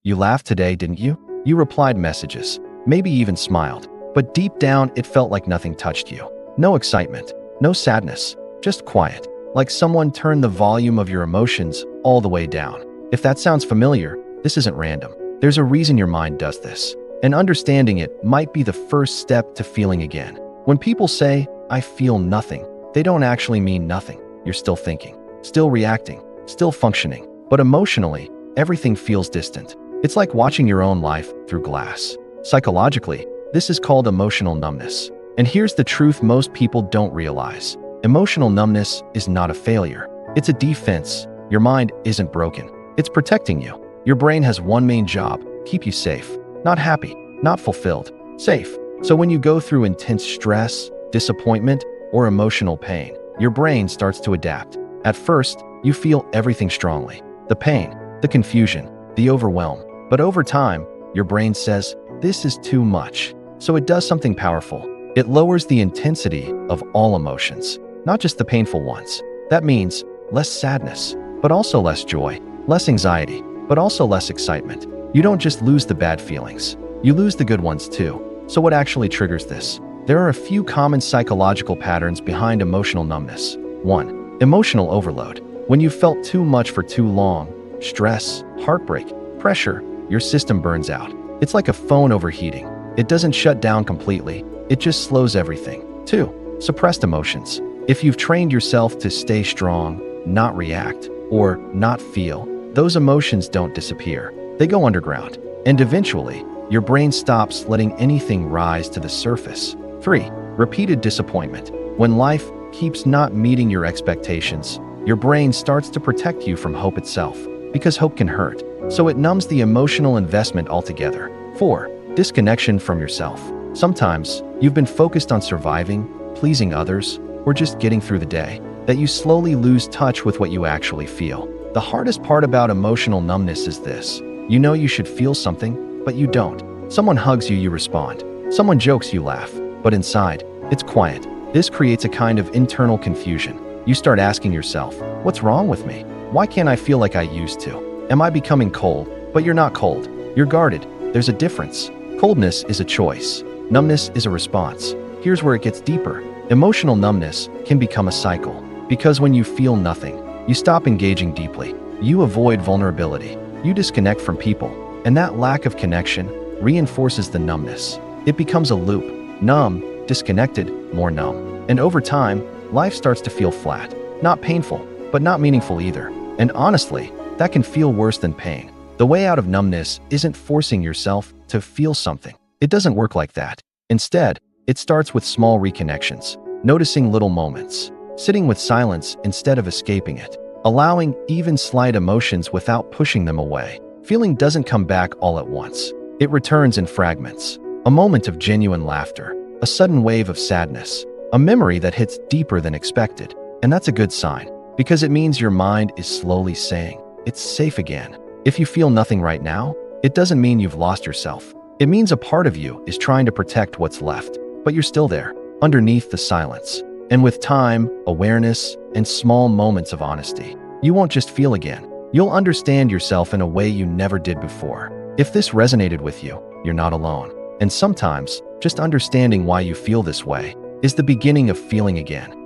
You laughed today, didn't you? You replied messages, maybe even smiled. But deep down, it felt like nothing touched you. No excitement, no sadness, just quiet. Like someone turned the volume of your emotions all the way down. If that sounds familiar, this isn't random. There's a reason your mind does this. And understanding it might be the first step to feeling again. When people say, "I feel nothing," they don't actually mean nothing. You're still thinking, still reacting, still functioning. But emotionally, everything feels distant. It's like watching your own life through glass. Psychologically, this is called emotional numbness. And here's the truth most people don't realize. Emotional numbness is not a failure. It's a defense. Your mind isn't broken. It's protecting you. Your brain has one main job: keep you safe. Not happy, not fulfilled, safe. So when you go through intense stress, disappointment, or emotional pain, your brain starts to adapt. At first, you feel everything strongly: the pain, the confusion, the overwhelm. But over time, your brain says, "This is too much." So it does something powerful. It lowers the intensity of all emotions, not just the painful ones. That means less sadness, but also less joy, less anxiety, but also less excitement. You don't just lose the bad feelings, you lose the good ones too. So what actually triggers this? There are a few common psychological patterns behind emotional numbness. 1. Emotional overload. When you've felt too much for too long, stress, heartbreak, pressure, your system burns out. It's like a phone overheating. It doesn't shut down completely, it just slows everything. 2. Suppressed emotions. If you've trained yourself to stay strong, not react, or not feel, those emotions don't disappear. They go underground. And eventually, your brain stops letting anything rise to the surface. 3. Repeated disappointment. When life keeps not meeting your expectations, your brain starts to protect you from hope itself, because hope can hurt. So it numbs the emotional investment altogether. 4. Disconnection from yourself. Sometimes you've been focused on surviving, pleasing others, or just getting through the day, that you slowly lose touch with what you actually feel. The hardest part about emotional numbness is this. You know you should feel something, but you don't. Someone hugs you, you respond. Someone jokes, you laugh. But inside, it's quiet. This creates a kind of internal confusion. You start asking yourself, what's wrong with me? Why can't I feel like I used to? Am I becoming cold? But you're not cold. You're guarded. There's a difference. Coldness is a choice. Numbness is a response. Here's where it gets deeper. Emotional numbness can become a cycle. Because when you feel nothing, you stop engaging deeply. You avoid vulnerability. You disconnect from people. And that lack of connection reinforces the numbness. It becomes a loop. Numb, disconnected, more numb. And over time, life starts to feel flat. Not painful, but not meaningful either. And honestly, that can feel worse than pain. The way out of numbness isn't forcing yourself to feel something. It doesn't work like that. Instead, it starts with small reconnections, noticing little moments, sitting with silence instead of escaping it, allowing even slight emotions without pushing them away. Feeling doesn't come back all at once. It returns in fragments. A moment of genuine laughter, a sudden wave of sadness, a memory that hits deeper than expected. And that's a good sign, because it means your mind is slowly saying, it's safe again. If you feel nothing right now, it doesn't mean you've lost yourself. It means a part of you is trying to protect what's left, but you're still there, underneath the silence. And with time, awareness, and small moments of honesty, you won't just feel again. You'll understand yourself in a way you never did before. If this resonated with you, you're not alone. And sometimes, just understanding why you feel this way is the beginning of feeling again.